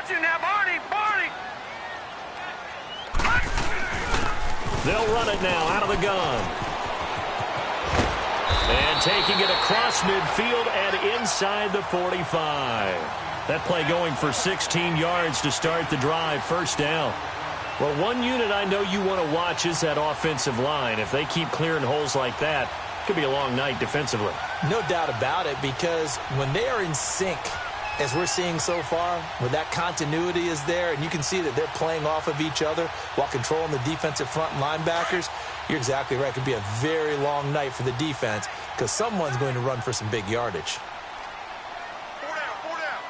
got you now, Barney! Barney! They'll run it now out of the gun. And taking it across midfield and inside the 45. That play going for 16 yards to start the drive, first down. Well, one unit I know you want to watch is that offensive line. If they keep clearing holes like that, it could be a long night defensively. No doubt about it, because when they are in sync, as we're seeing so far, where that continuity is there, and you can see that they're playing off of each other while controlling the defensive front linebackers, you're exactly right. It could be a very long night for the defense because someone's going to run for some big yardage. 4 down, 4 down.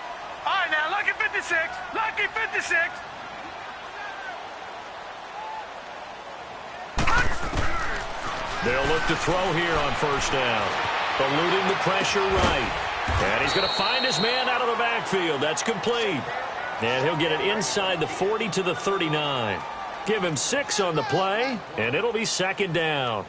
All right, now, lucky 56. Lucky 56. They'll look to throw here on first down. Eluding the pressure right. And he's going to find his man out of the backfield. That's complete. And he'll get it inside the 40 to the 39. Give him 6 on the play, and it'll be second down.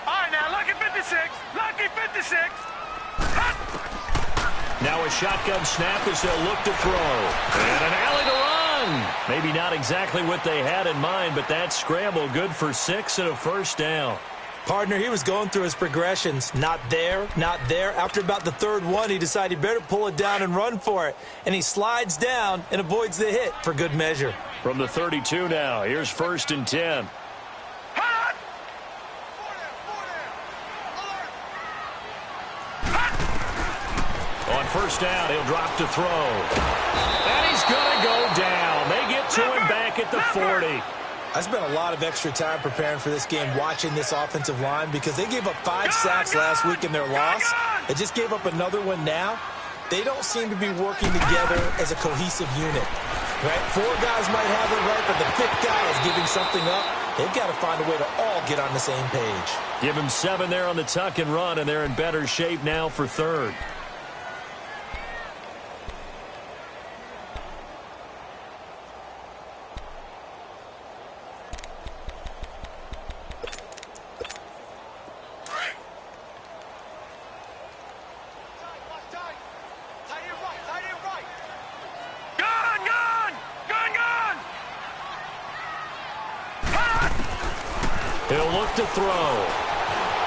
All right, now, lucky 56. Lucky 56. Now a shotgun snap as they'll look to throw. And an alley to run. Maybe not exactly what they had in mind, but that scramble good for 6 and a first down. Partner, he was going through his progressions. Not there, not there. After about the third one, he decided he better pull it down and run for it. And he slides down and avoids the hit for good measure. From the 32 now, here's first and 10. On first down, he'll drop to throw. And he's going to go down. They get to him back at the 40. I spent a lot of extra time preparing for this game watching this offensive line because they gave up 5 sacks last week in their loss. They just gave up another one now. They don't seem to be working together as a cohesive unit. Right? 4 guys might have it right, but the 5th guy is giving something up. They've got to find a way to all get on the same page. Give him 7 there on the tuck and run, and they're in better shape now for third. He'll look to throw.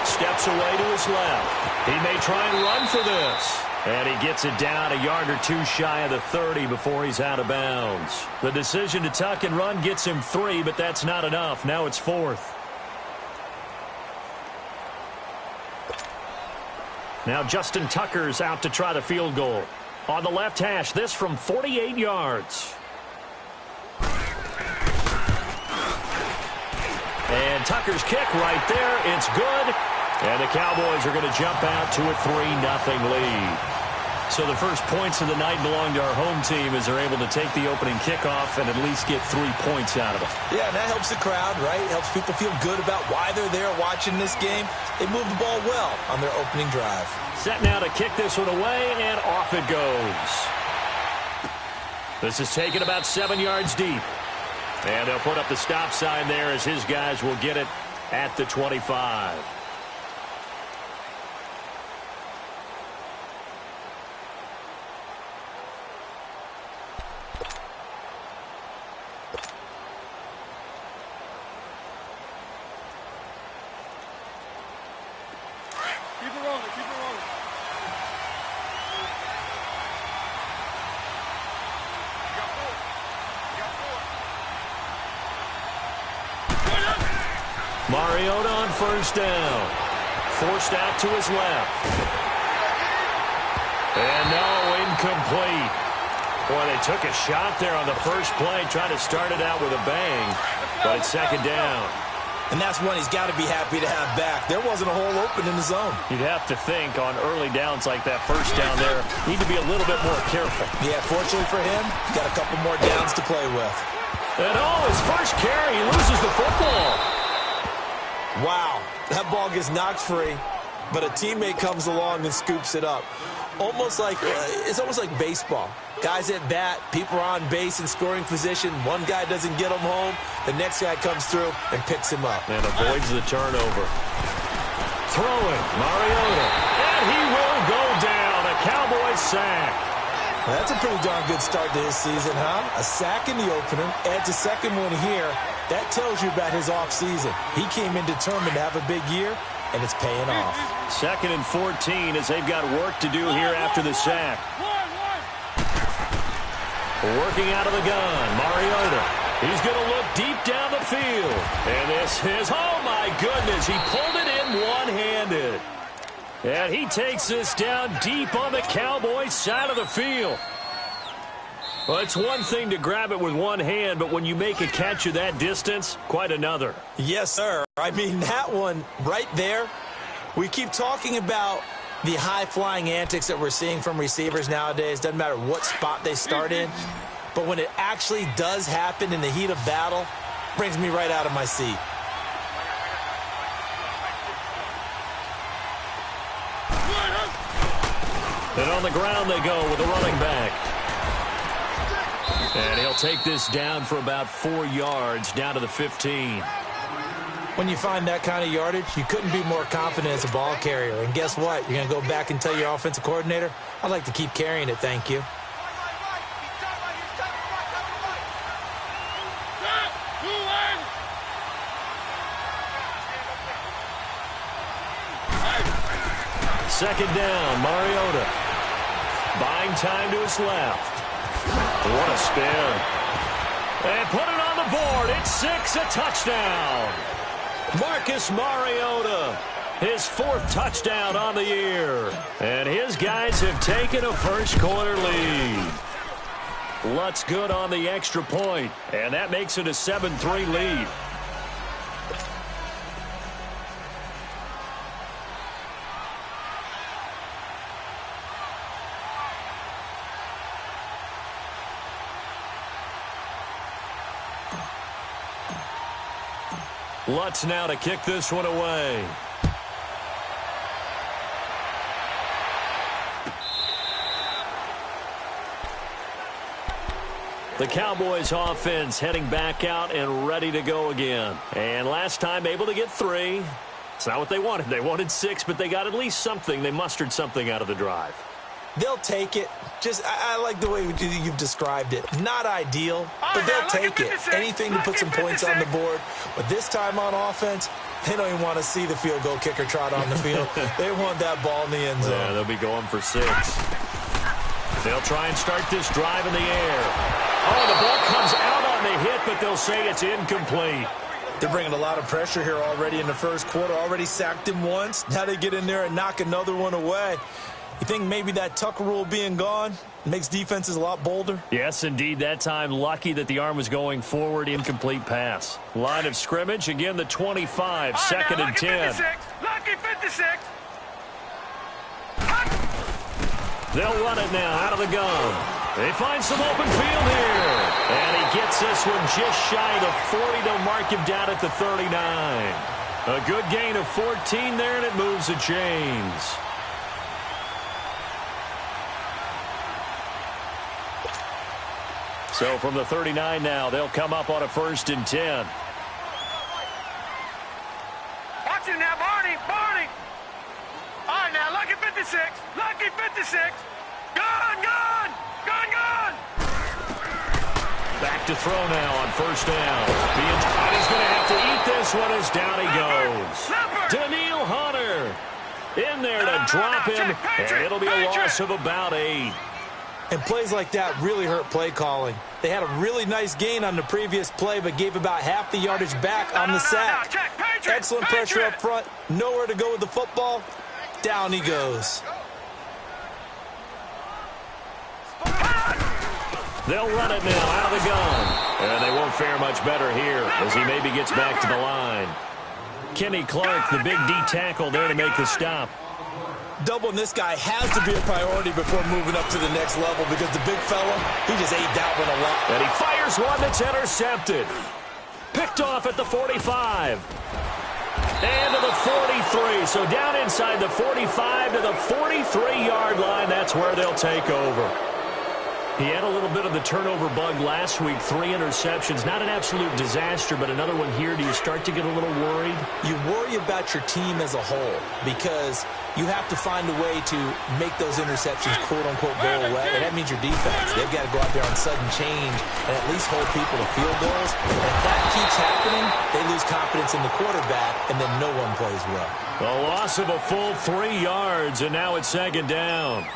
Steps away to his left. He may try and run for this. And he gets it down a yard or 2 shy of the 30 before he's out of bounds. The decision to tuck and run gets him 3, but that's not enough. Now it's 4th. Now Justin Tucker's out to try the field goal. On the left hash, this from 48 yards. And Tucker's kick right there. It's good. And the Cowboys are going to jump out to a 3-0 lead. So the first points of the night belong to our home team as they're able to take the opening kickoff and at least get 3 points out of it. Yeah, and that helps the crowd, right? Helps people feel good about why they're there watching this game. They moved the ball well on their opening drive. Set now to kick this one away, and off it goes. This is taken about 7 yards deep. And they'll put up the stop sign there as his guys will get it at the 25. Keep it rolling, keep it rolling. You got 4. You got 4. Mariota on first down. Forced out to his left. And no, incomplete. Boy, they took a shot there on the first play, trying to start it out with a bang. But it's second down. And that's one he's got to be happy to have back. There wasn't a hole open in the zone. You'd have to think on early downs like that first down there, need to be a little bit more careful. Yeah, fortunately for him, he's got a couple more downs to play with. And his first carry, he loses the football. Wow, that ball gets knocked free. but a teammate comes along and scoops it up. It's almost like baseball. Guys at bat, people are on base in scoring position. One guy doesn't get him home. The next guy comes through and picks him up. And avoids the turnover. Throwing, Mariota. And he will go down. A Cowboys sack. Well, that's a pretty darn good start to his season, huh? A sack in the opener, adds a second one here. That tells you about his offseason. He came in determined to have a big year, and it's paying off. 2nd and 14 as they've got work to do here after the sack. Working out of the gun, Mariota. He's going to look deep down the field. And this is, oh my goodness, he pulled it in one-handed. And he takes this down deep on the Cowboys side of the field. Well, it's one thing to grab it with one hand, but when you make a catch of that distance, quite another. Yes, sir. I mean, that one right there, we keep talking about the high-flying antics that we're seeing from receivers nowadays. Doesn't matter what spot they start in. But when it actually does happen in the heat of battle, brings me right out of my seat. And on the ground they go with the running back. And he'll take this down for about 4 yards, down to the 15. When you find that kind of yardage, you couldn't be more confident as a ball carrier. And guess what? You're going to go back and tell your offensive coordinator, I'd like to keep carrying it, thank you. Second down, Mariota. Buying time to his left. What a spin. And put it on the board. It's 6, a touchdown. Marcus Mariota, his 4th touchdown on the year. And his guys have taken a first-quarter lead. Lutz good on the extra point, and that makes it a 7-3 lead. Lutz now to kick this one away. The Cowboys offense heading back out and ready to go again. And last time able to get 3. It's not what they wanted. They wanted 6, but they got at least something. They mustered something out of the drive. They'll take it. I like the way you've described it. Not ideal, but they'll take it. Anything to put some points on the board. But this time on offense, they don't even want to see the field goal kicker trot on the field. They want that ball in the end zone. Yeah, they'll be going for 6. They'll try and start this drive in the air. Oh, the ball comes out on the hit, but they'll say it's incomplete. They're bringing a lot of pressure here already in the first quarter. Already sacked him once. Now they get in there and knock another one away. You think maybe that Tucker rule being gone makes defenses a lot bolder? Yes, indeed. That time, lucky that the arm was going forward. Incomplete pass. Line of scrimmage. Again, the 25. Second and 10. Lucky 56. They'll run it now out of the gun. They find some open field here. And he gets this one just shy of the 40. They'll mark him down at the 39. A good gain of 14 there, and it moves the chains. So from the 39 now, they'll come up on a 1st and 10. Watch it now, Barney. All right, now, lucky 56. Lucky 56. Gone. Back to throw now on 1st down. And he's going to have to eat this one as down he goes. Daniil Hunter in there to drop him, and it'll be a loss of about 8. And plays like that really hurt play calling. They had a really nice gain on the previous play, but gave about half the yardage back on the sack. Excellent pressure up front. Nowhere to go with the football. Down he goes. They'll run it now out of the gun. And they won't fare much better here as he maybe gets back to the line. Kenny Clark, the big D tackle there to make the stop. Doubling this guy has to be a priority before moving up to the next level because the big fella, he just ate that one a lot. And he fires one that's intercepted. Picked off at the 45. And to the 43. So down inside the 45 to the 43-yard line. That's where they'll take over. He had a little bit of the turnover bug last week, 3 interceptions. Not an absolute disaster, but another one here. Do you start to get a little worried? You worry about your team as a whole because you have to find a way to make those interceptions, quote-unquote, go away. And that means your defense. They've got to go out there on sudden change and at least hold people to field goals. And if that keeps happening, they lose confidence in the quarterback, and then no one plays well. A loss of a full 3 yards, and now it's second down.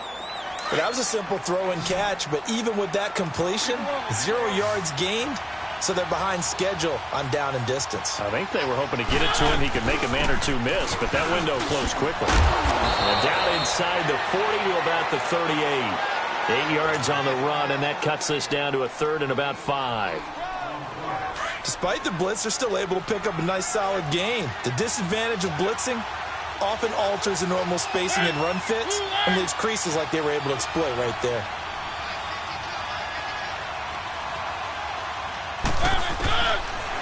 But that was a simple throw and catch, but even with that completion, 0 yards gained, so they're behind schedule on down and distance. I think they were hoping to get it to him. He could make a man or two miss, but that window closed quickly. And down inside the 40 to about the 38. 8 yards on the run, and that cuts this down to a 3rd and about 5. Despite the blitz, they're still able to pick up a nice solid gain. The disadvantage of blitzing often alters the normal spacing and run fits and leaves creases like they were able to exploit right there.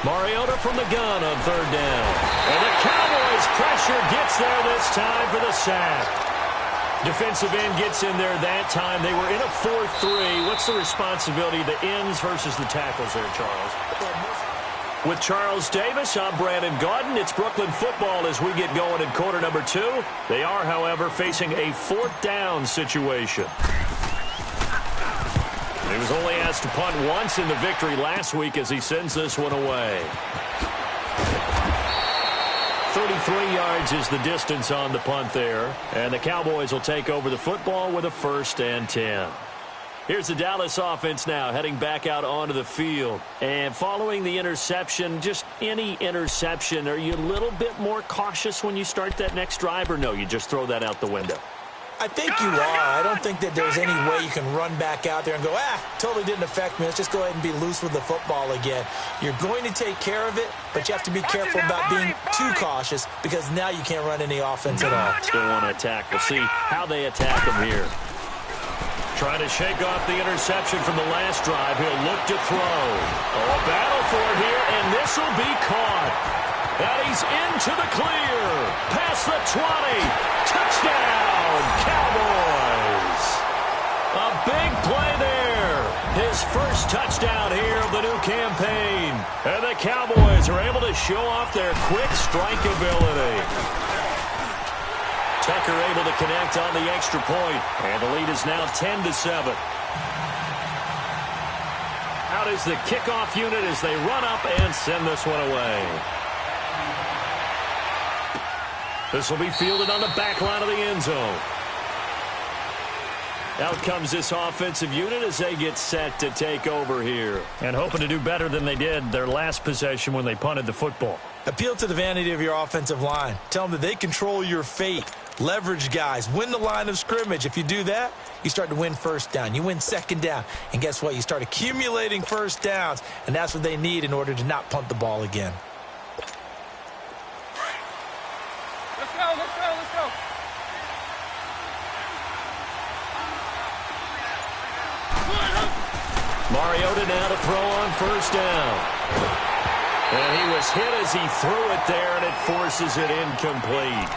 Mariota from the gun on 3rd down. And the Cowboys' pressure gets there this time for the sack. Defensive end gets in there that time. They were in a 4-3. What's the responsibility of the ends versus the tackles there, Charles? With Charles Davis, I'm Brandon Gaudin. It's Brooklyn football as we get going in quarter number 2. They are, however, facing a 4th down situation. He was only asked to punt once in the victory last week as he sends this one away. 33 yards is the distance on the punt there. And the Cowboys will take over the football with a 1st and 10. Here's the Dallas offense now heading back out onto the field. And following the interception, just any interception, are you a little bit more cautious when you start that next drive, or no, you just throw that out the window? I think you are. I don't think that there's any way you can run back out there and go, totally didn't affect me. Let's just go ahead and be loose with the football again. You're going to take care of it, but you have to be careful about being too cautious because now you can't run any offense at all. Still want to attack. We'll see how they attack him here. Trying to shake off the interception from the last drive. He'll look to throw. Oh, a battle for it here, and this will be caught. And he's into the clear. Past the 20. Touchdown, Cowboys. A big play there. His first touchdown here of the new campaign. And the Cowboys are able to show off their quick strike ability. Tucker able to connect on the extra point. And the lead is now 10-7. Out is the kickoff unit as they run up and send this one away. This will be fielded on the back line of the end zone. Out comes this offensive unit as they get set to take over here. And hoping to do better than they did their last possession when they punted the football. Appeal to the vanity of your offensive line. Tell them that they control your fate. Leverage guys. Win the line of scrimmage. If you do that, you start to win first down. You win second down. And guess what? You start accumulating first downs. And that's what they need in order to not punt the ball again. Let's go, let's go, let's go. Mariota now to throw on first down. And he was hit as he threw it there, and it forces it incomplete.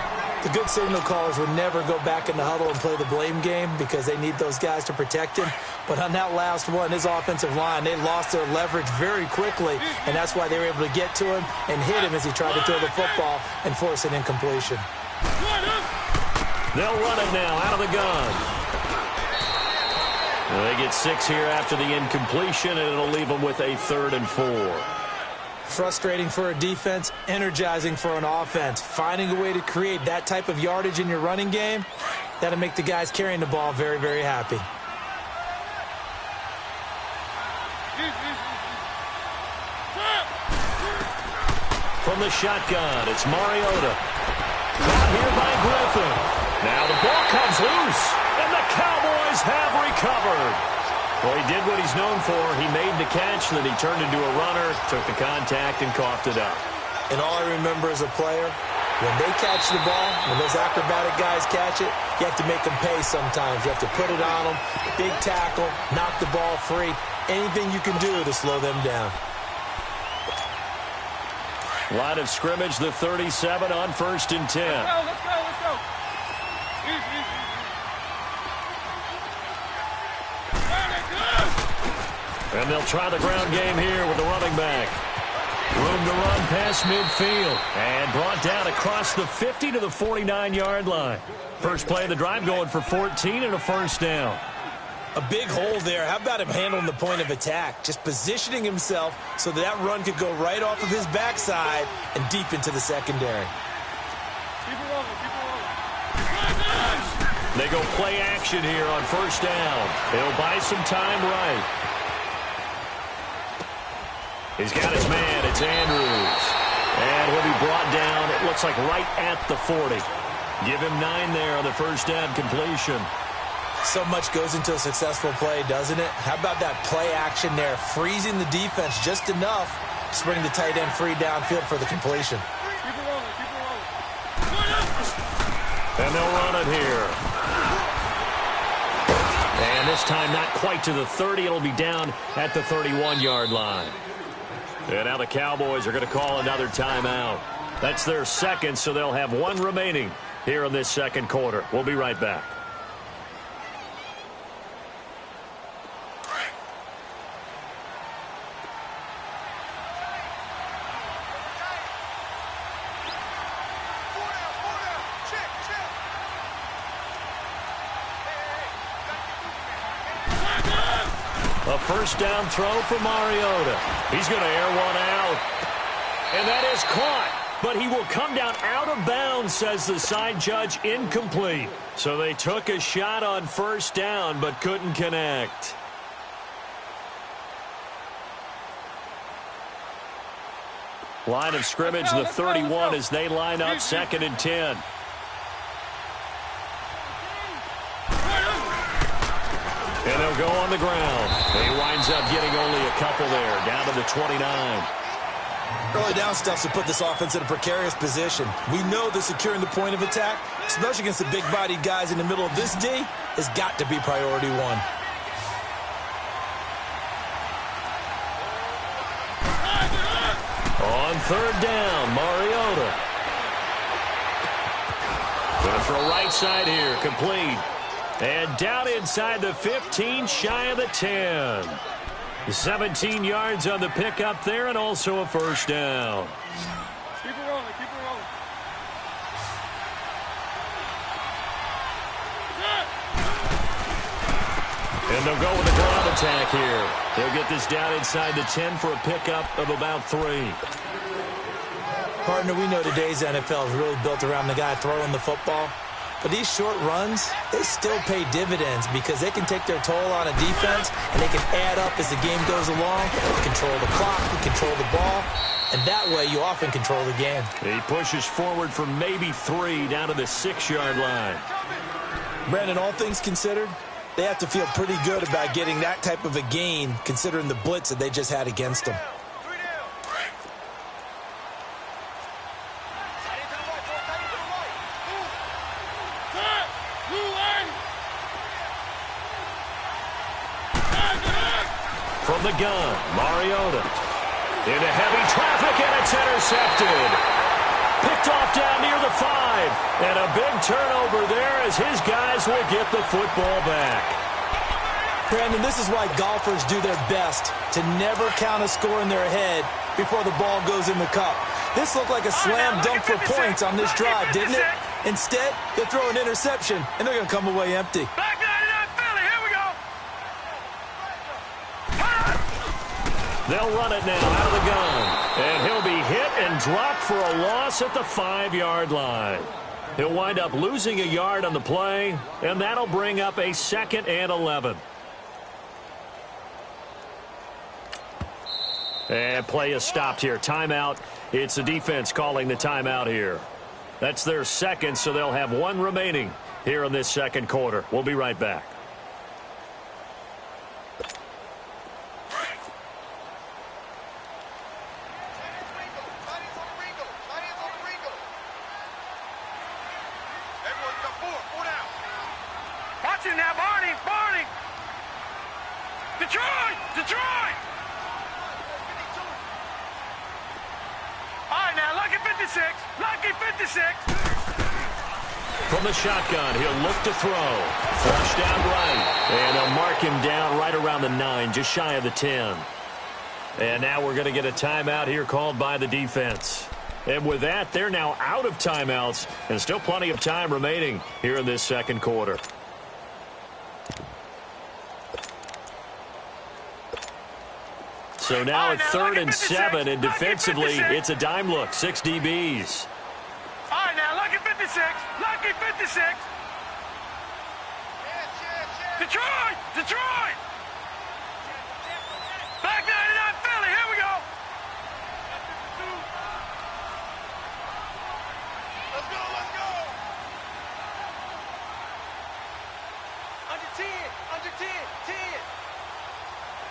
The good signal callers would never go back in the huddle and play the blame game because they need those guys to protect him. But on that last one, his offensive line, they lost their leverage very quickly, and that's why they were able to get to him and hit him as he tried to throw the football and force an incompletion. They'll run it now out of the gun. They get 6 here after the incompletion, and it'll leave them with a 3rd and 4. Frustrating for a defense, energizing for an offense. Finding a way to create that type of yardage in your running game, that'll make the guys carrying the ball very, very happy. From the shotgun, it's Mariota. Caught here by Griffin. Now the ball comes loose, and the Cowboys have recovered. Well, he did what he's known for. He made the catch, then he turned into a runner, took the contact, and coughed it up. And all I remember as a player, when they catch the ball, when those acrobatic guys catch it, you have to make them pay sometimes. You have to put it on them, big tackle, knock the ball free, anything you can do to slow them down. Line of scrimmage, the 37 on 1st and 10. Let's go. And they'll try the ground game here with the running back. Room to run past midfield. And brought down across the 50 to the 49-yard line. First play of the drive going for 14 and a first down. A big hole there. How about him handling the point of attack? Just positioning himself so that run could go right off of his backside and deep into the secondary. Keep it rolling. They go play action here on first down. They'll buy some time right. He's got his man. It's Andrews. And he'll be brought down, it looks like right at the 40. Give him 9 there on the first down completion. So much goes into a successful play, doesn't it? How about that play action there, freezing the defense just enough to bring the tight end free downfield for the completion. Keep it rolling. And they'll run it here. And this time not quite to the 30. It'll be down at the 31-yard line. And now the Cowboys are going to call another timeout. That's their second, so they'll have 1 remaining here in this second quarter. We'll be right back. A first down throw for Mariota. He's going to air one out. And that is caught. But he will come down out of bounds, says the side judge, incomplete. So they took a shot on first down but couldn't connect. Line of scrimmage, the 31 as they line up 2nd and 10. And they'll go on the ground. He winds up getting only a couple there, down to the 29. Early down stuff to put this offense in a precarious position. We know that securing the point of attack, especially against the big-bodied guys in the middle of this D, has got to be priority 1. On 3rd down, Mariota. Going to throw right side here, complete. And down inside the 15, shy of the 10. 17 yards on the pickup there, and also a first down. Keep it rolling. And they'll go with the ground attack here. They'll get this down inside the 10 for a pickup of about 3. Partner, we know today's NFL is really built around the guy throwing the football. But these short runs, they still pay dividends because they can take their toll on a defense and they can add up as the game goes along. You control the clock, you control the ball, and that way you often control the game. He pushes forward for maybe 3 down to the 6-yard line. Brandon, all things considered, they have to feel pretty good about getting that type of a gain considering the blitz that they just had against them. From the gun, Mariota. Into heavy traffic, and it's intercepted. Picked off down near the 5. And a big turnover there as his guys will get the football back. Brandon, this is why golfers do their best to never count a score in their head before the ball goes in the cup. This looked like a slam dunk for points on this drive, didn't it? Instead, they throw an interception, and they're going to come away empty. Back 99 Philly, here we go. They'll run it now out of the gun. And he'll be hit and dropped for a loss at the 5-yard line. He'll wind up losing a yard on the play, and that'll bring up a 2nd and 11. And play is stopped here. Timeout. It's the defense calling the timeout here. That's their second, so they'll have 1 remaining here in this second quarter. We'll be right back. Watch it now, Barney. Detroit. All right, now 56. Lucky 56. From the shotgun, he'll look to throw. Flush down right. And they'll mark him down right around the 9, just shy of the 10. And now we're going to get a timeout here called by the defense. And with that, they're now out of timeouts and still plenty of time remaining here in this second quarter. So now at 3rd and 7, and defensively, it's a dime look. 6 DBs. All right, now, lucky 56. Lucky 56. Detroit! Detroit! Back 99 Philly. Here we go. Let's go, let's go. Under 10, under 10, 10.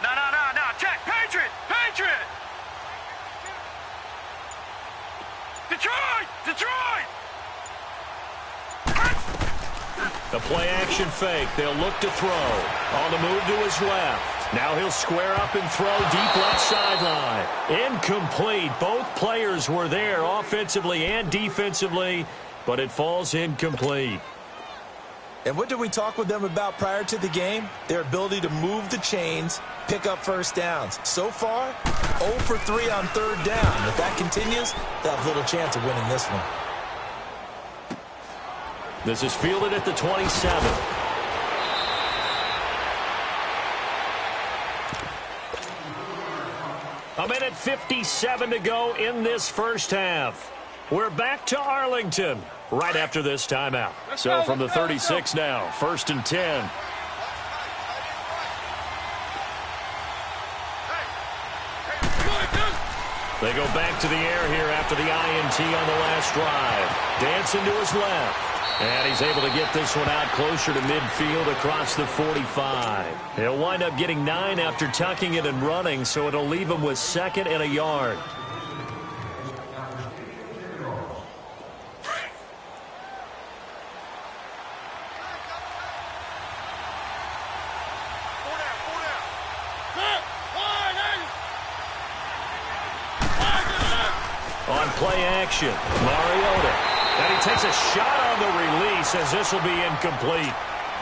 No. Check. Patriot! Patriot! Detroit! Detroit! The play action fake. They'll look to throw. On the move to his left. Now he'll square up and throw deep left sideline. Incomplete. Both players were there offensively and defensively, but it falls incomplete. And what did we talk with them about prior to the game? Their ability to move the chains, pick up first downs. So far, 0 for 3 on 3rd down. If that continues, they'll have little chance of winning this one. This is fielded at the 27. A minute 57 to go in this first half. We're back to Arlington right after this timeout. So from the 36 now, 1st and 10. They go back to the air here after the INT on the last drive. Dancing to his left. And he's able to get this one out closer to midfield across the 45. He'll wind up getting 9 after tucking it and running, so it'll leave him with 2nd and a yard. On play action, Mariota. And he takes a shot on the release as this will be incomplete.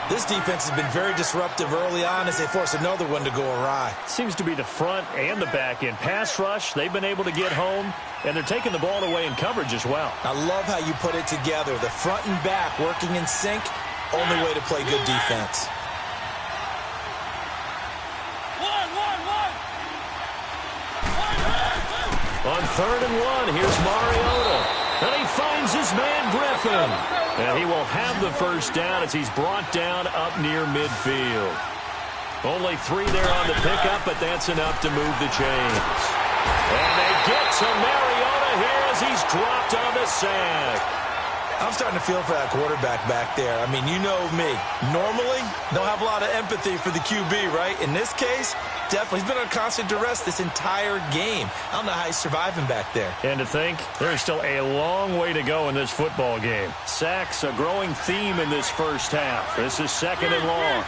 This defense has been very disruptive early on as they force another one to go awry. Seems to be the front and the back end. Pass rush, they've been able to get home, and they're taking the ball away in coverage as well. I love how you put it together. The front and back working in sync, only way to play good defense. On 3rd and 1, here's Mariota. And he finds his man Griffin. And he will have the first down as he's brought down up near midfield. Only 3 there on the pickup, but that's enough to move the chains. And they get to Mariota here as he's dropped on the sack. I'm starting to feel for that quarterback back there. I mean, you know me. Normally, don't have a lot of empathy for the QB, right? In this case, definitely. He's been on constant duress this entire game. I don't know how he's surviving back there. And to think, there's still a long way to go in this football game. Sacks, a growing theme in this first half. This is 2nd and long.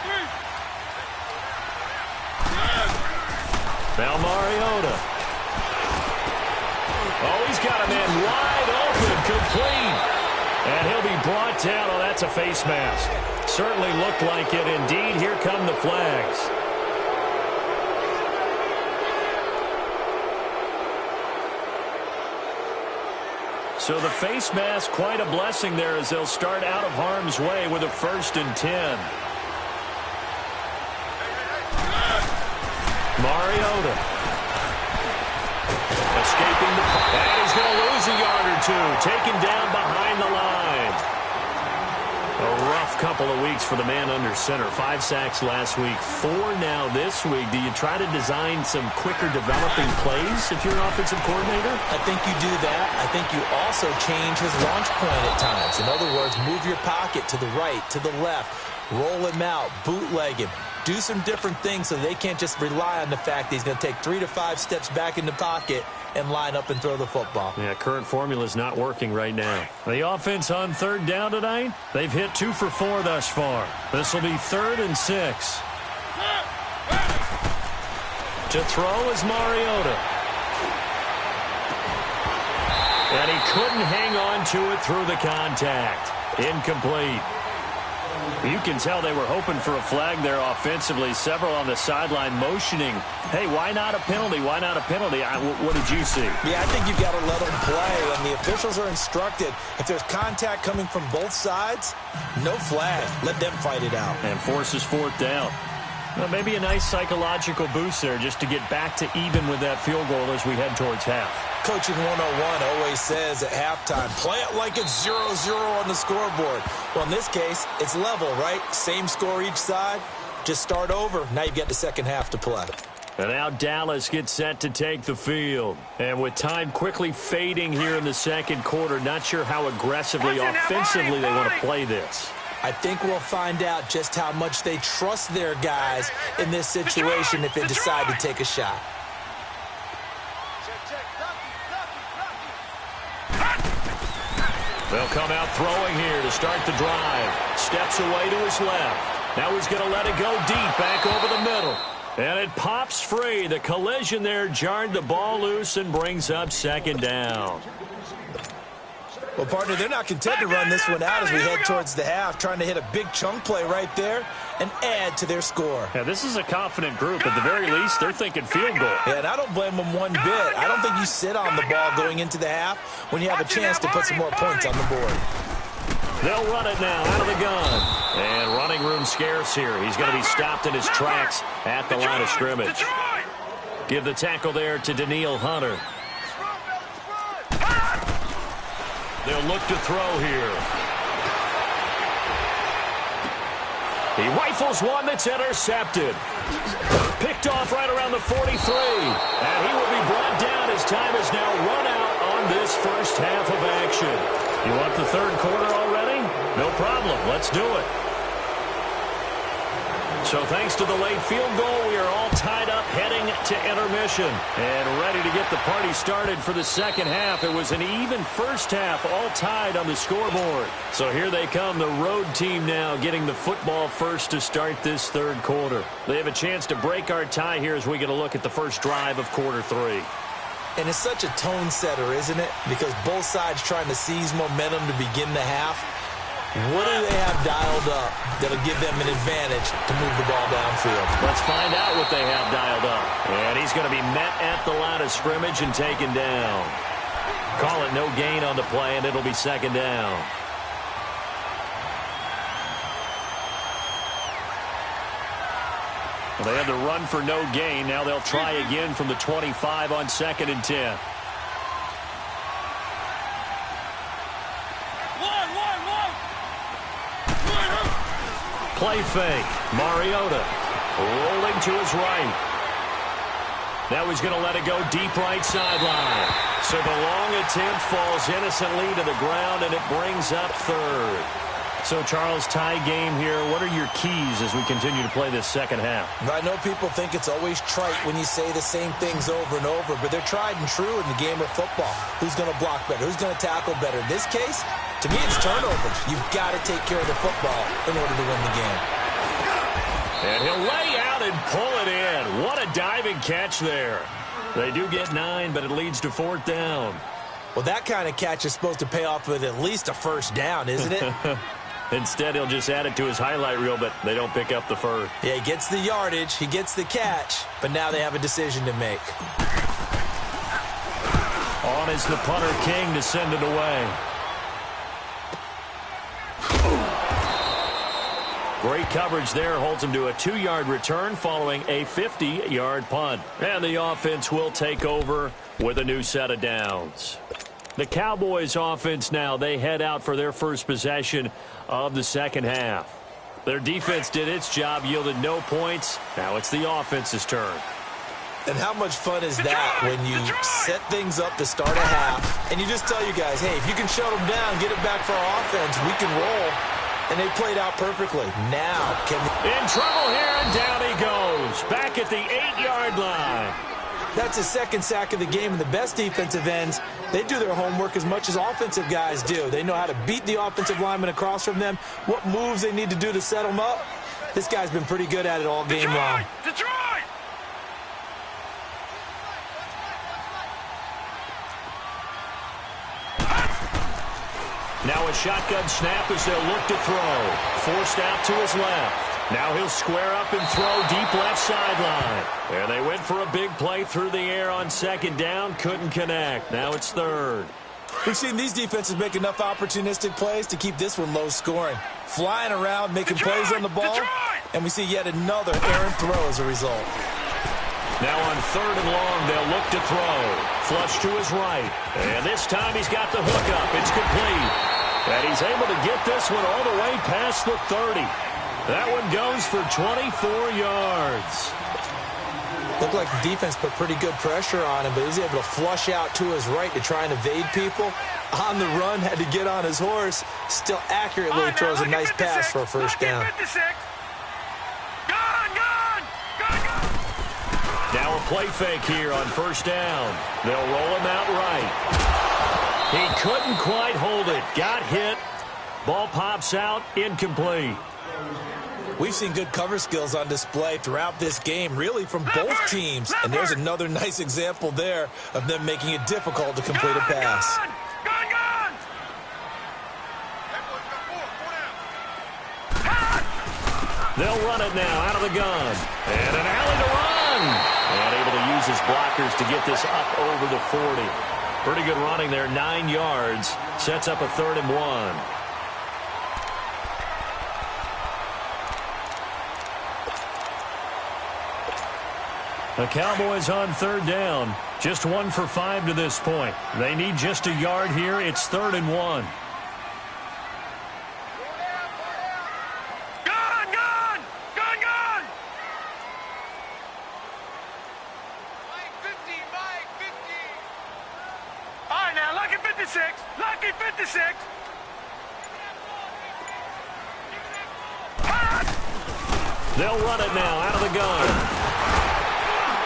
Now Mariota. Oh, he's got a man wide open, complete. And he'll be brought down. Oh, that's a face mask. Certainly looked like it. Indeed, here come the flags. So the face mask, quite a blessing there as they'll start out of harm's way with a 1st and 10. Mariota. Escaping the... And he's going to lose a yard or 2. Taken down behind the line. A rough couple of weeks for the man under center. 5 sacks last week, 4 now this week. Do you try to design some quicker developing plays if you're an offensive coordinator? I think you do that. I think you also change his launch point at times. In other words, move your pocket to the right, to the left, roll him out, bootleg him. Do some different things so they can't just rely on the fact that he's going to take 3 to 5 steps back in the pocket and line up and throw the football. Yeah, current formula is not working right now. The offense on 3rd down tonight, they've hit 2 for 4 thus far. This will be 3rd and 6. To throw is Mariota. And he couldn't hang on to it through the contact. Incomplete. You can tell they were hoping for a flag there offensively. Several on the sideline motioning, hey, why not a penalty? Why not a penalty? What did you see? Yeah, I think you've got to let them play, and the officials are instructed, if there's contact coming from both sides, no flag. Let them fight it out. And forces fourth down. Well, maybe a nice psychological boost there just to get back to even with that field goal as we head towards half. Coaching 101 always says at halftime, play it like it's 0-0 on the scoreboard. Well, in this case, it's level, right? Same score each side. Just start over. Now you've got the second half to play. And now Dallas gets set to take the field. And with time quickly fading here in the second quarter, not sure how aggressively, offensively they want to play this. I think we'll find out just how much they trust their guys in this situation if they decide to take a shot. They'll come out throwing here to start the drive. Steps away to his left. Now he's going to let it go deep back over the middle. And it pops free. The collision there jarred the ball loose and brings up second down. Well, partner, they're not content to run this one out as we head towards the half, trying to hit a big chunk play right there and add to their score. Yeah, this is a confident group. At the very least, they're thinking field goal. Yeah, and I don't blame them one bit. I don't think you sit on the ball going into the half when you have a chance to put some more points on the board. They'll run it now out of the gun. And running room scarce here. He's going to be stopped in his tracks at the line of scrimmage. Give the tackle there to Daniil Hunter. They'll look to throw here. He rifles one that's intercepted. Picked off right around the 43. And he will be brought down as time is now run out on this first half of action. You want the third quarter already? No problem. Let's do it. So thanks to the late field goal, we are all tied up heading to intermission and ready to get the party started for the second half. It was an even first half, all tied on the scoreboard. So here they come, the road team now getting the football first to start this third quarter. They have a chance to break our tie here as we get a look at the first drive of quarter three. And it's such a tone setter, isn't it? Because both sides trying to seize momentum to begin the half. What do they have dialed up that'll give them an advantage to move the ball downfield? Let's find out what they have dialed up. And he's going to be met at the line of scrimmage and taken down. Call it no gain on the play, and it'll be second down. Well, they had the run for no gain. Now they'll try again from the 25 on 2nd and 10. Play fake. Mariota rolling to his right. Now he's going to let it go deep right sideline. So the long attempt falls innocently to the ground, and it brings up third. So, Charles, tie game here. What are your keys as we continue to play this second half? I know people think it's always trite when you say the same things over and over, but they're tried and true in the game of football. Who's going to block better? Who's going to tackle better? In this case, to me, it's turnovers. You've got to take care of the football in order to win the game. And he'll lay out and pull it in. What a diving catch there. They do get 9, but it leads to fourth down. Well, that kind of catch is supposed to pay off with at least a first down, isn't it? Instead, he'll just add it to his highlight reel, but they don't pick up the first. Yeah, he gets the yardage, he gets the catch, but now they have a decision to make. On is the punter King to send it away. Great coverage there, holds him to a 2-yard return following a 50-yard punt. And the offense will take over with a new set of downs. The Cowboys offense now, they head out for their first possession of the second half. Their defense did its job, yielded no points. Now it's the offense's turn. And how much fun is that when you set things up to start a half and you just tell you guys, hey, if you can shut them down, get it back for our offense, we can roll. And they played out perfectly. Now, in trouble here, and down he goes. Back at the 8-yard line. That's his second sack of the game, and the best defensive ends, they do their homework as much as offensive guys do. They know how to beat the offensive lineman across from them, what moves they need to do to set them up. This guy's been pretty good at it all game long. Detroit! Now a shotgun snap as they'll look to throw. Forced out to his left. Now he'll square up and throw deep left sideline. And they went for a big play through the air on second down. Couldn't connect. Now it's third. We've seen these defenses make enough opportunistic plays to keep this one low scoring. Flying around, making plays on the ball. And we see yet another errant throw as a result. Now on third and long, they'll look to throw. Flush to his right. And this time he's got the hook up. It's complete. And he's able to get this one all the way past the 30. That one goes for 24 yards. Looked like the defense put pretty good pressure on him, but he's able to flush out to his right to try and evade people. On the run, had to get on his horse. Still accurately throws a nice pass for a first down. Now a play fake here on first down. They'll roll him out right. He couldn't quite hold it. Got hit. Ball pops out. Incomplete. We've seen good cover skills on display throughout this game, really from both teams. And there's another nice example there of them making it difficult to complete a pass. They'll run it now out of the gun. And an alley to run. And able to use his blockers to get this up over the 40. Pretty good running there, 9 yards. Sets up a 3rd and 1. The Cowboys on third down. Just 1 for 5 to this point. They need just a yard here. It's 3rd and 1. Lucky 56. They'll run it now out of the gun.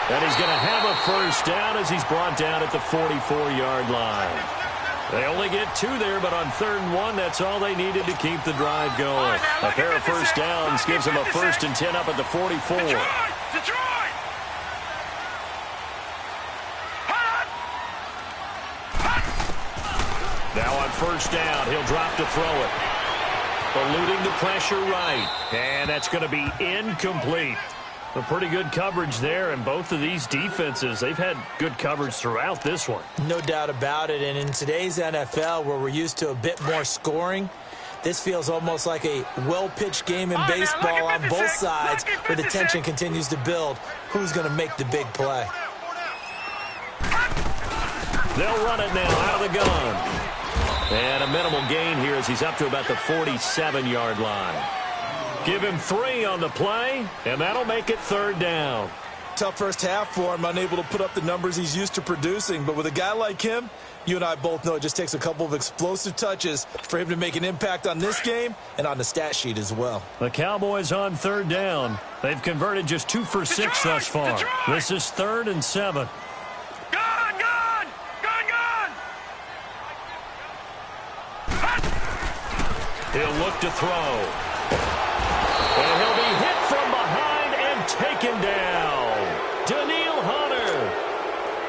And he's going to have a first down as he's brought down at the 44-yard line. They only get 2 there, but on 3rd and 1, that's all they needed to keep the drive going. A pair of first downs gives them a 1st and 10 up at the 44. Detroit! Now on first down, he'll drop to throw it. Eluding the pressure right. And that's going to be incomplete. A pretty good coverage there, and both of these defenses, they've had good coverage throughout this one. No doubt about it, and in today's NFL, where we're used to a bit more scoring, this feels almost like a well-pitched game in baseball on both sides, where the tension continues to build. Who's going to make the big play? They'll run it now out of the gun. And a minimal gain here as he's up to about the 47-yard line. Give him 3 on the play, and that'll make it 3rd down. Tough first half for him, unable to put up the numbers he's used to producing. But with a guy like him, you and I both know it just takes a couple of explosive touches for him to make an impact on this game and on the stat sheet as well. The Cowboys on 3rd down. They've converted just 2 for 6 thus far. This is 3rd and 7. He'll look to throw. And he'll be hit from behind and taken down. Danielle Hunter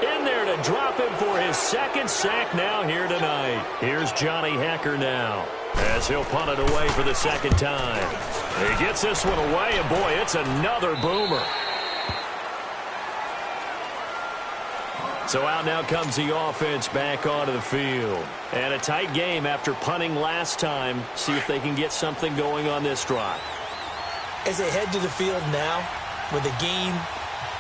in there to drop him for his 2nd sack now here tonight. Here's Johnny Hecker now as he'll punt it away for the 2nd time. He gets this one away, and boy, it's another boomer. So out now comes the offense back onto the field. And a tight game after punting last time. See if they can get something going on this drive. As they head to the field now, with the game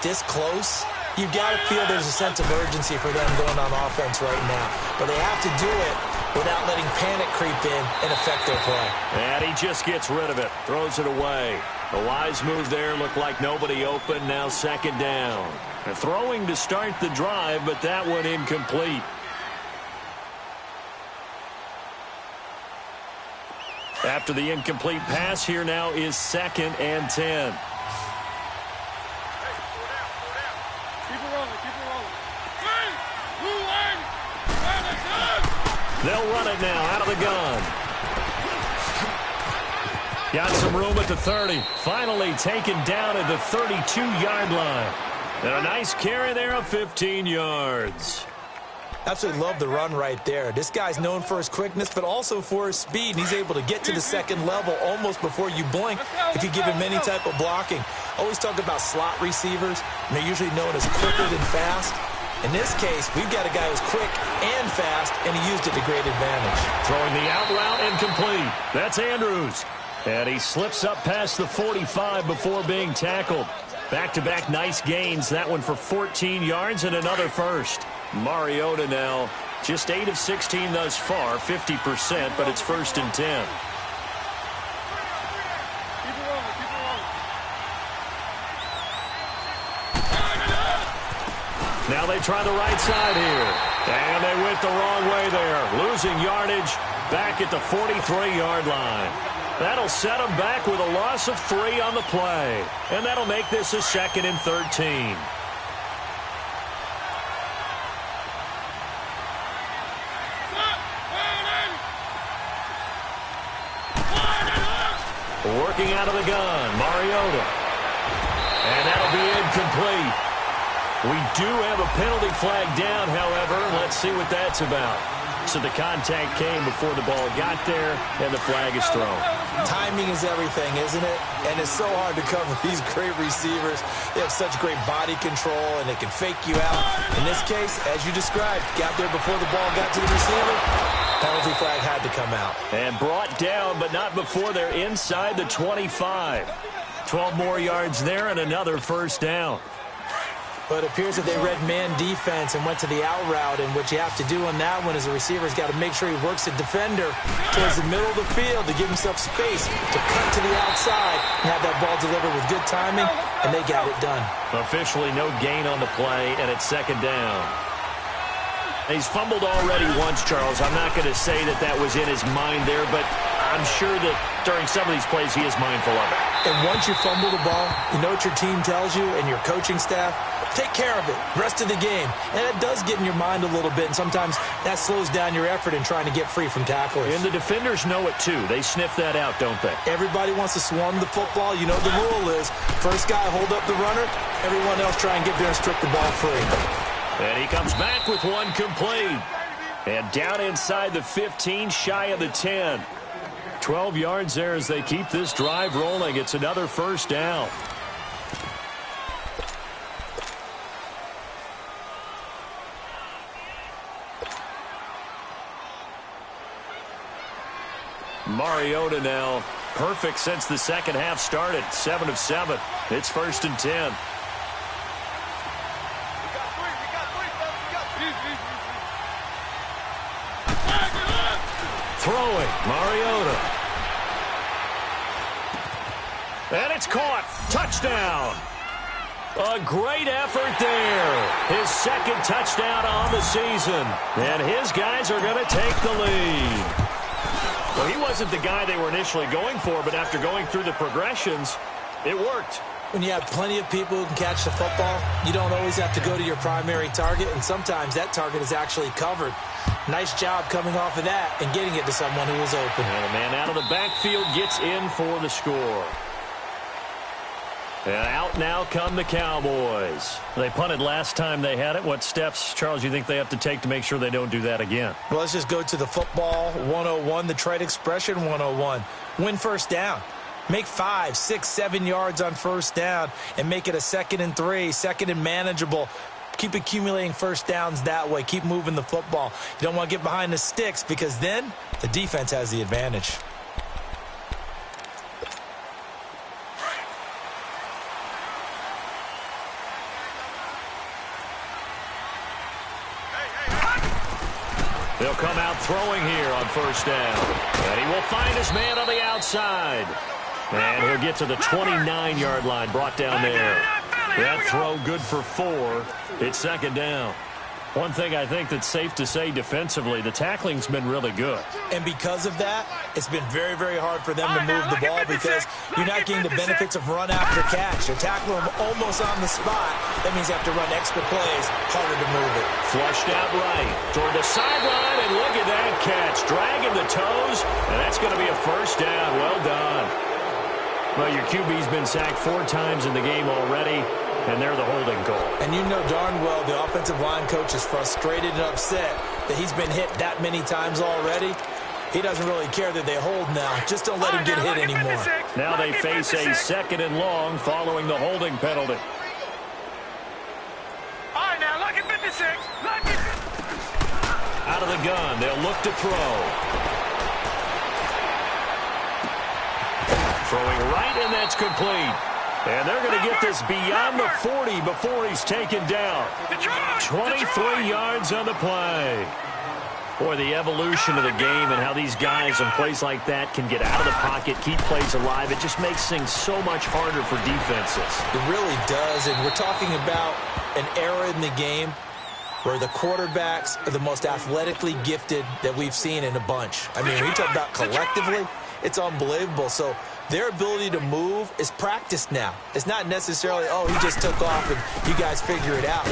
this close, you've got to feel there's a sense of urgency for them going on offense right now. But they have to do it without letting panic creep in and affect their play. And he just gets rid of it, throws it away. A wise move there, looked like nobody open, now 2nd down. They're throwing to start the drive, but that one incomplete. After the incomplete pass, here now is 2nd and 10. They'll run it now out of the gun. Got some room at the 30. Finally taken down at the 32-yard line. And a nice carry there of 15 yards. Absolutely love the run right there. This guy's known for his quickness, but also for his speed. And he's able to get to the second level almost before you blink if you give him any type of blocking. Always talk about slot receivers, and they're usually known as quicker than fast. In this case, we've got a guy who's quick and fast, and he used it to great advantage. Throwing the out route incomplete. That's Andrews. And he slips up past the 45 before being tackled. Back-to-back nice gains. That one for 14 yards and another first. Mariota now just 8 of 16 thus far, 50%, but it's 1st and 10. Now they try the right side here. And they went the wrong way there. Losing yardage back at the 43-yard line. That'll set them back with a loss of 3 on the play. And that'll make this a 2nd and 13. Working out of the gun, Mariota. And that'll be incomplete. We do have a penalty flag down, however. Let's see what that's about. So the contact came before the ball got there, and the flag is thrown. Timing is everything, isn't it? And it's so hard to cover these great receivers. They have such great body control, and they can fake you out. In this case, as you described, got there before the ball got to the receiver. Penalty flag had to come out. And brought down, but not before they're inside the 25. 12 more yards there and another first down. But it appears that they read man defense and went to the out route. And what you have to do on that one is the receiver's got to make sure he works the defender towards the middle of the field to give himself space to cut to the outside and have that ball delivered with good timing, and they got it done. Officially no gain on the play, and it's 2nd down. He's fumbled already once, Charles. I'm not going to say that that was in his mind there, but I'm sure that during some of these plays he is mindful of it. And once you fumble the ball, you know what your team tells you and your coaching staff? Take care of it. Rest of the game. And it does get in your mind a little bit, and sometimes that slows down your effort in trying to get free from tacklers. And the defenders know it, too. They sniff that out, don't they? Everybody wants to swarm the football. You know the rule is first guy hold up the runner, everyone else try and get there and strip the ball free. And he comes back with one complete. And down inside the 15, shy of the 10. 12 yards there as they keep this drive rolling. It's another first down. Mariota now perfect since the second half started. 7 of 7. It's 1st and 10. Throwing, Mariota. And it's caught. Touchdown. A great effort there. His 2nd touchdown on the season. And his guys are going to take the lead. Well, he wasn't the guy they were initially going for, but after going through the progressions, it worked. When you have plenty of people who can catch the football, you don't always have to go to your primary target, and sometimes that target is actually covered. Nice job coming off of that and getting it to someone who was open. And a man out of the backfield gets in for the score. And out now come the Cowboys. They punted last time they had it. What steps, Charles, you think they have to take to make sure they don't do that again? Well, let's just go to the football 101, the trade expression 101. Win first down. Make 5, 6, 7 yards on first down and make it a 2nd and 3, 2nd and manageable. Keep accumulating first downs that way. Keep moving the football. You don't want to get behind the sticks because then the defense has the advantage. He'll come out throwing here on first down. And he will find his man on the outside. And he'll get to the 29-yard line, brought down there. That throw good for 4. It's 2nd down. One thing I think that's safe to say defensively, the tackling's been really good. And because of that, it's been very, very hard for them to move the ball because you're not getting the benefits of run after catch. You're tackling them almost on the spot. That means you have to run extra plays, harder to move it. Flushed out right toward the sideline, and look at that catch. Dragging the toes, and that's going to be a first down. Well done. Well, your QB's been sacked 4 times in the game already. and they're the holding call. And you know darn well the offensive line coach is frustrated and upset that he's been hit that many times already. He doesn't really care that they hold now. Just don't let him get hit anymore. Now they face a 2nd and long following the holding penalty. All right, now, lucky 56. Lucky. Out of the gun, they'll look to throw. Throwing right, and that's complete. And they're going to get this beyond the 40 before he's taken down. 23 yards on the play. Boy, the evolution of the game and how these guys in plays like that can get out of the pocket, keep plays alive, it just makes things so much harder for defenses. It really does, and we're talking about an era in the game where the quarterbacks are the most athletically gifted that we've seen in a bunch. I mean, when you talk about collectively, it's unbelievable. So their ability to move is practiced now. It's not necessarily, oh, he just took off and you guys figure it out.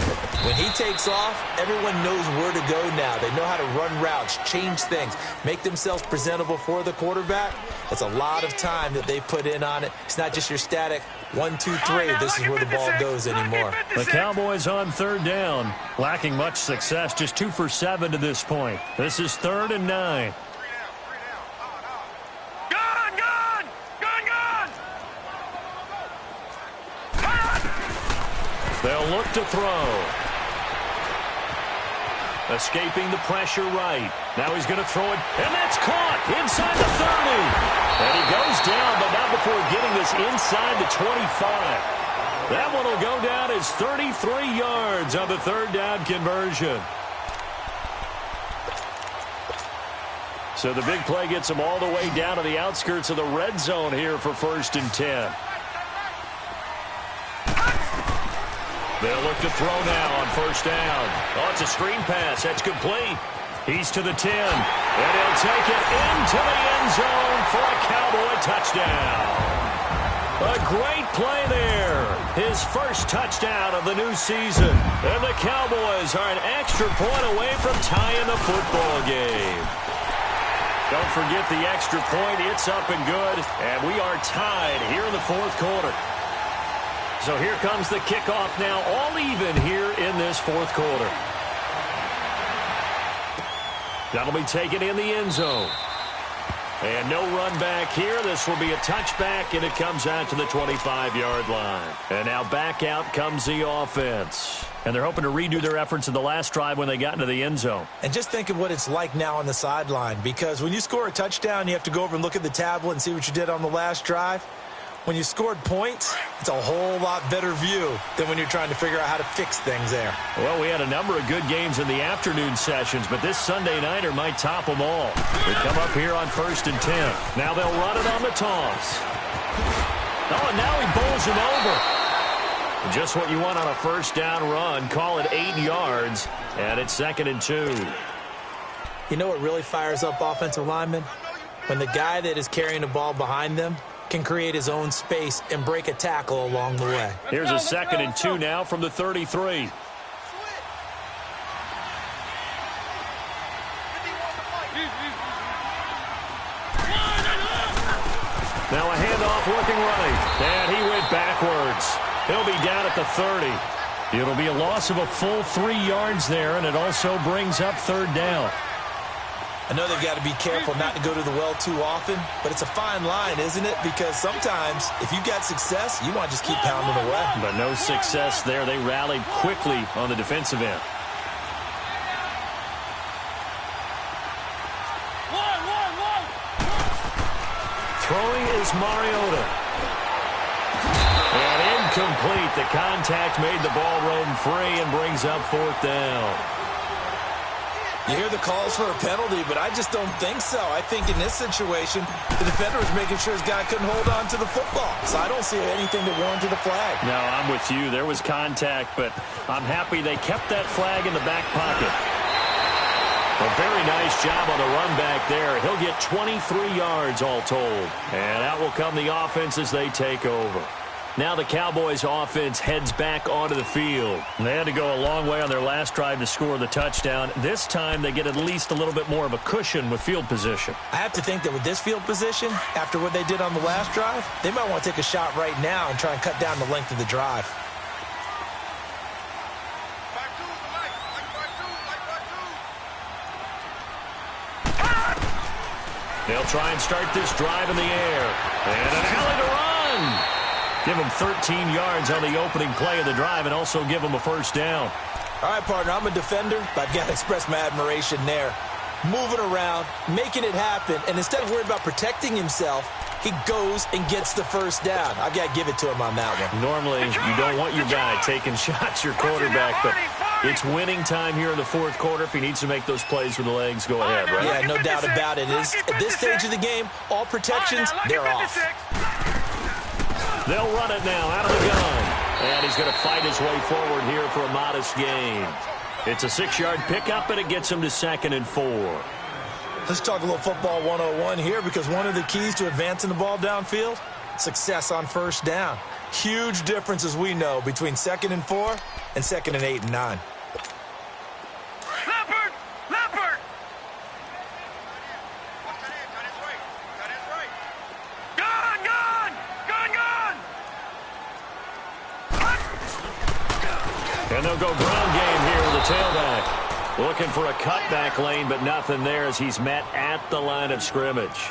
When he takes off, everyone knows where to go now. They know how to run routes, change things, make themselves presentable for the quarterback. That's a lot of time that they put in on it. It's not just your static 1, 2, 3. This is where the ball goes anymore. The Cowboys on 3rd down, lacking much success, just 2 for 7 to this point. This is 3rd and 9. They'll look to throw. Escaping the pressure right. Now he's going to throw it, and that's caught inside the 30. And he goes down, but not before getting this inside the 25. That one will go down as 33 yards on the 3rd down conversion. So the big play gets them all the way down to the outskirts of the red zone here for 1st and 10. They'll look to throw now on 1st down. Oh, it's a screen pass. That's complete. He's to the 10. And he'll take it into the end zone for a Cowboy touchdown. A great play there. His first touchdown of the new season. And the Cowboys are an extra point away from tying the football game. Don't forget the extra point. It's up and good. And we are tied here in the 4th quarter. So here comes the kickoff now, all even here in this 4th quarter. That'll be taken in the end zone. And no run back here. This will be a touchback, and it comes out to the 25-yard line. And now back out comes the offense. And they're hoping to redo their efforts in the last drive when they got into the end zone. And just think of what it's like now on the sideline, because when you score a touchdown, you have to go over and look at the tablet and see what you did on the last drive. When you scored points, it's a whole lot better view than when you're trying to figure out how to fix things there. Well, we had a number of good games in the afternoon sessions, but this Sunday nighter might top them all. We come up here on 1st and 10. Now they'll run it on the toss. Oh, and now he bowls him over. Just what you want on a 1st down run. Call it 8 yards, and it's 2nd and 2. You know what really fires up offensive linemen? When the guy that is carrying the ball behind them can create his own space and break a tackle along the way. Here's a 2nd and 2 now from the 33. Now a handoff looking right, and he went backwards. He'll be down at the 30. It'll be a loss of a full 3 yards there, and it also brings up 3rd down. I know they've got to be careful not to go to the well too often, but it's a fine line, isn't it? Because sometimes, if you've got success, you want to just keep pounding away. But no success there. They rallied quickly on the defensive end. Throwing is Mariota. And incomplete. The contact made the ball roam free and brings up 4th down. You hear the calls for a penalty, but I just don't think so. I think in this situation, the defender was making sure his guy couldn't hold on to the football. So I don't see anything that warranted a flag. No, I'm with you. There was contact, but I'm happy they kept that flag in the back pocket. A very nice job on the run back there. He'll get 23 yards all told. And out will come the offense as they take over. Now the Cowboys offense heads back onto the field. They had to go a long way on their last drive to score the touchdown. This time they get at least a little bit more of a cushion with field position. I have to think that with this field position, after what they did on the last drive, they might want to take a shot right now and try and cut down the length of the drive. They'll try and start this drive in the air. And an alley to run. Give them 13 yards on the opening play of the drive and also give them a first down. All right, partner, I'm a defender, but I've got to express my admiration there. Moving around, making it happen, and instead of worried about protecting himself, he goes and gets the first down. I've got to give it to him on that one. Normally, you don't want your guy taking shots, your quarterback, but it's winning time here in the fourth quarter. If he needs to make those plays with the legs, go ahead, right? Yeah, no doubt about it. At this stage of the game, all protections, they're off. They'll run it now out of the gun. And he's going to fight his way forward here for a modest gain. It's a 6-yard pickup, and it gets him to 2nd and 4. Let's talk a little football 101 here, because one of the keys to advancing the ball downfield, success on first down. Huge difference, as we know, between 2nd and 4 and 2nd and 8 and 9. Leopard! Leopard! Gun! Gun! Gun! Gun! And they'll go ground game here with the tailback. Looking for a cutback lane, but nothing there as he's met at the line of scrimmage.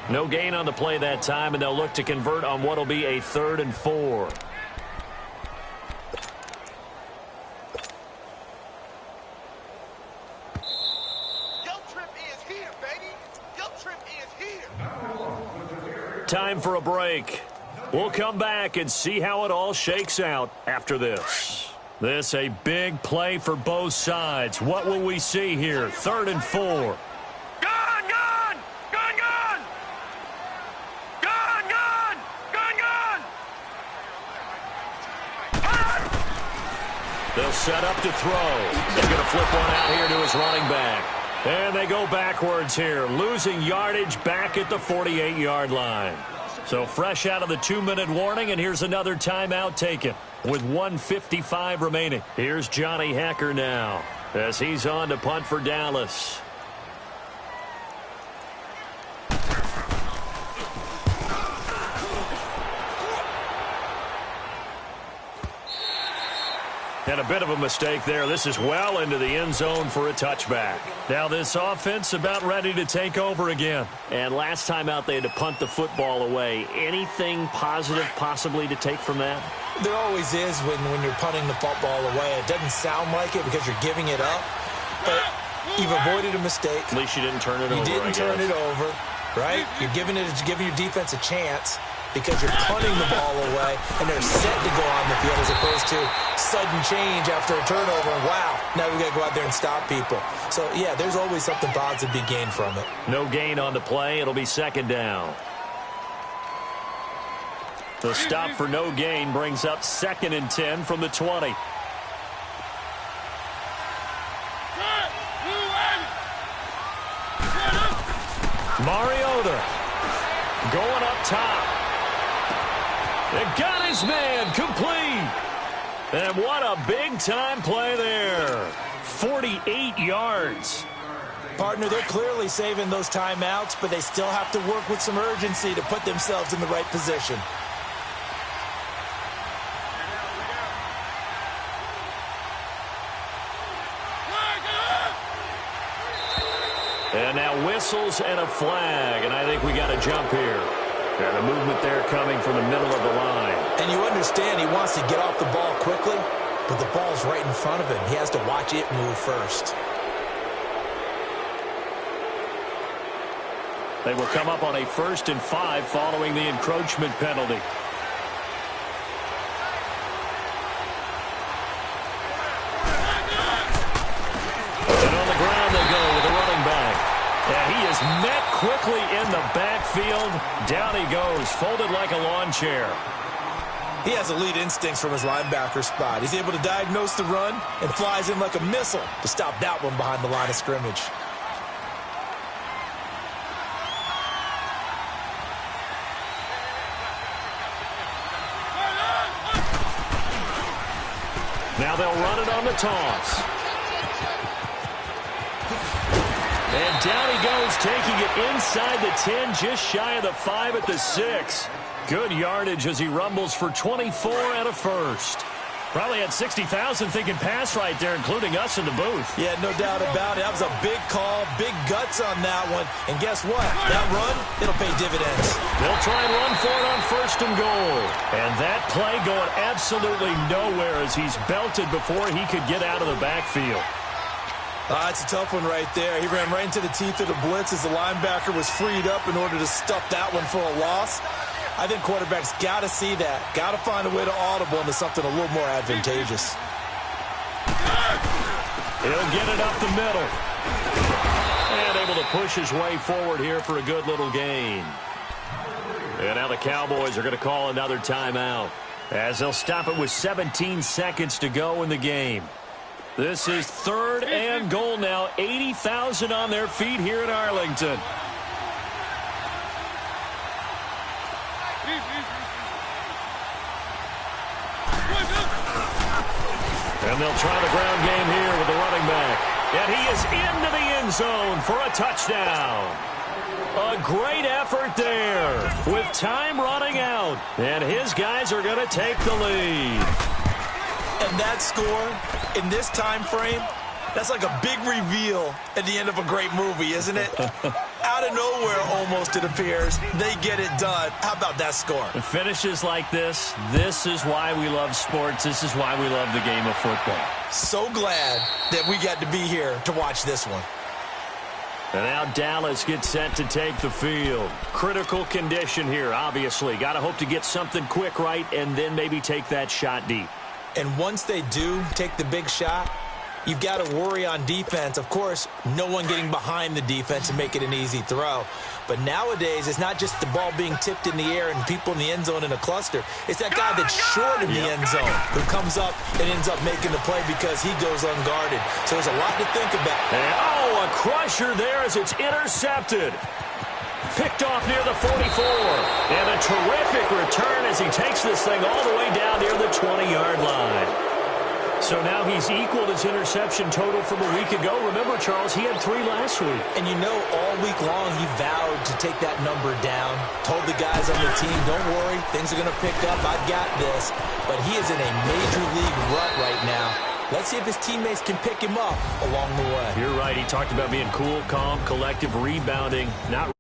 No gain on the play that time, and they'll look to convert on what will be a 3rd and 4. Time for a break. We'll come back and see how it all shakes out after this. This a big play for both sides. What will we see here? 3rd and 4. Gun! Gun! Gun! Gun! Gun! Gun! Gun! Gun! They'll set up to throw. He's going to flip one out here to his running back. And they go backwards here, losing yardage back at the 48-yard line. So fresh out of the 2-minute warning, and here's another timeout taken with 1:55 remaining. Here's Johnny Hekker now as he's on to punt for Dallas. And a bit of a mistake there. This is well into the end zone for a touchback. Now this offense about ready to take over again. And last time out they had to punt the football away. Anything positive possibly to take from that? There always is when you're punting the football away. It doesn't sound like it because you're giving it up, but you've avoided a mistake. At least you didn't turn it over. You didn't turn it over, right? You're giving your defense a chance because you're punting the ball away, and they're set to go on the field as opposed to sudden change after a turnover, and wow, now we got to go out there and stop people. So, yeah, there's always something positive to be gained from it. No gain on the play. It'll be 2nd down. The stop for no gain brings up 2nd and 10 from the 20. Mariota going up top. They got his man complete. And what a big-time play there. 48 yards. Partner, they're clearly saving those timeouts, but they still have to work with some urgency to put themselves in the right position. And now whistles and a flag, and I think we got a jump here. And a movement there coming from the middle of the line. And you understand he wants to get off the ball quickly, but the ball's right in front of him. He has to watch it move first. They will come up on a 1st and 5 following the encroachment penalty. And on the ground they go with the running back. And he is met quickly in the backfield. Down he goes, folded like a lawn chair. He has elite instincts from his linebacker spot. He's able to diagnose the run and flies in like a missile to stop that one behind the line of scrimmage. Now they'll run it on the toss. And down he goes, taking it inside the 10, just shy of the 5 at the 6. Good yardage as he rumbles for 24 and a first. Probably had 60,000 thinking pass right there, including us in the booth. Yeah, no doubt about it. That was a big call, big guts on that one. And guess what? That run, it'll pay dividends. They'll try and run for it on 1st and goal. And that play going absolutely nowhere as he's belted before he could get out of the backfield. It's a tough one right there. He ran right into the teeth of the blitz as the linebacker was freed up in order to stuff that one for a loss. I think quarterbacks got to see that. Got to find a way to audible into something a little more advantageous. He'll get it up the middle. And able to push his way forward here for a good little gain. And now the Cowboys are going to call another timeout as they'll stop it with 17 seconds to go in the game. This is 3rd and goal now. 80,000 on their feet here in Arlington. And they'll try the ground game here with the running back. And he is into the end zone for a touchdown. A great effort there with time running out. And his guys are going to take the lead. And that score in this time frame, that's like a big reveal at the end of a great movie, isn't it? Out of nowhere, almost, it appears. They get it done. How about that score? The finishes like this is why we love sports. This is why we love the game of football. So glad that we got to be here to watch this one. And now Dallas gets set to take the field. Critical condition here, obviously. Got to hope to get something quick right and then maybe take that shot deep. And once they do take the big shot, you've got to worry on defense. Of course, no one getting behind the defense and make it an easy throw. But nowadays, it's not just the ball being tipped in the air and people in the end zone in a cluster. It's that guy that's short in the end zone who comes up and ends up making the play because he goes unguarded. So there's a lot to think about. And, a crusher there as it's intercepted. Picked off near the 44. And a terrific return as he takes this thing all the way down near the 20-yard line. So now he's equaled his interception total from a week ago. Remember, Charles, he had 3 last week. And you know, all week long he vowed to take that number down. Told the guys on the team, don't worry, things are going to pick up. I've got this. But he is in a major league rut right now. Let's see if his teammates can pick him up along the way. You're right. He talked about being cool, calm, collective, rebounding, not